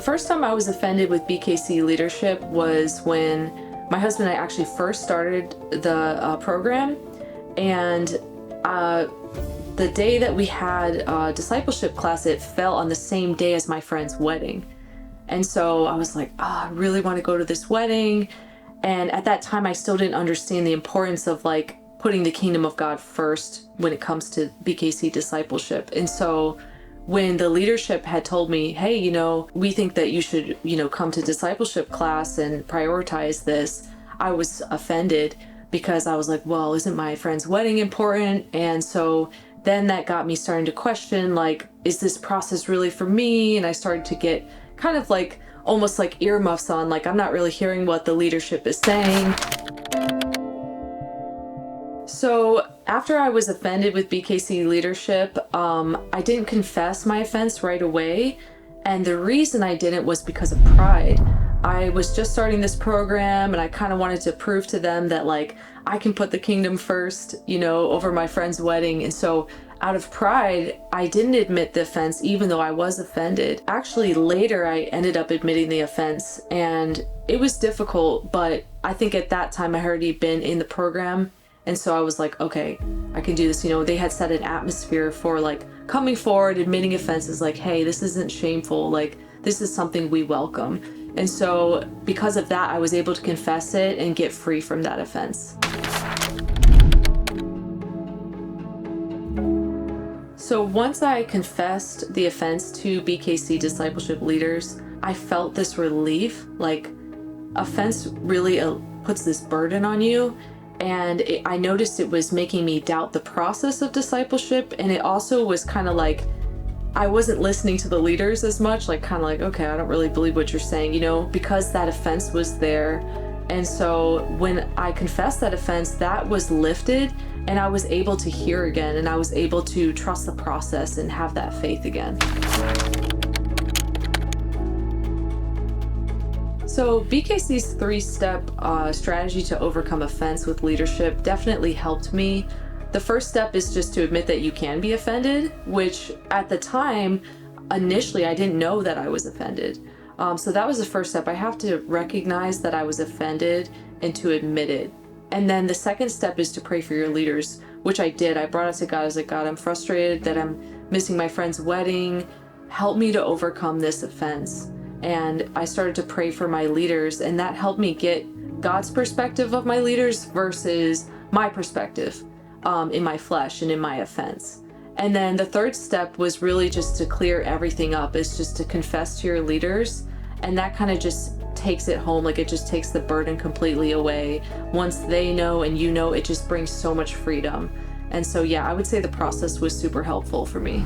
the first time I was offended with BKC leadership was when my husband and I actually first started the program, and the day that we had discipleship class, it fell on the same day as my friend's wedding. And so I was like, I really want to go to this wedding. And at that time, I still didn't understand the importance of like putting the kingdom of God first when it comes to BKC discipleship. And so when the leadership had told me, hey, we think that you should, come to discipleship class and prioritize this, I was offended because I was like, well, isn't my friend's wedding important? And so then that got me starting to question, like, is this process really for me? And I started to get kind of like, almost like earmuffs on, like, I'm not really hearing what the leadership is saying. So after I was offended with BKC leadership, I didn't confess my offense right away. And the reason I didn't was because of pride. I was just starting this program and I kind of wanted to prove to them that like I can put the kingdom first, over my friend's wedding. And so out of pride, I didn't admit the offense, even though I was offended. Actually, later I ended up admitting the offense, and it was difficult, but I think at that time I had already been in the program. And so I was like, okay, I can do this. They had set an atmosphere for like coming forward, admitting offenses, like, hey, this isn't shameful. Like, this is something we welcome. And so because of that, I was able to confess it and get free from that offense. So once I confessed the offense to BKC discipleship leaders, I felt this relief. Like, offense really puts this burden on you. And I noticed it was making me doubt the process of discipleship. And it also was kind of like, I wasn't listening to the leaders as much, like kind of like, okay, I don't really believe what you're saying, because that offense was there. And so when I confessed that offense, that was lifted and I was able to hear again, and I was able to trust the process and have that faith again. So BKC's 3-step strategy to overcome offense with leadership definitely helped me. The first step is just to admit that you can be offended, which at the time, initially, I didn't know that I was offended. So that was the first step. I have to recognize that I was offended and to admit it. And then the second step is to pray for your leaders, which I did. I brought it to God. I was like, God, I'm frustrated that I'm missing my friend's wedding. Help me to overcome this offense. And I started to pray for my leaders, and that helped me get God's perspective of my leaders versus my perspective in my flesh and in my offense. And then the third step was really just to clear everything up. It's just to confess to your leaders, and that kind of just takes it home. Like, it just takes the burden completely away. Once they know and it just brings so much freedom. And so, yeah, I would say the process was super helpful for me.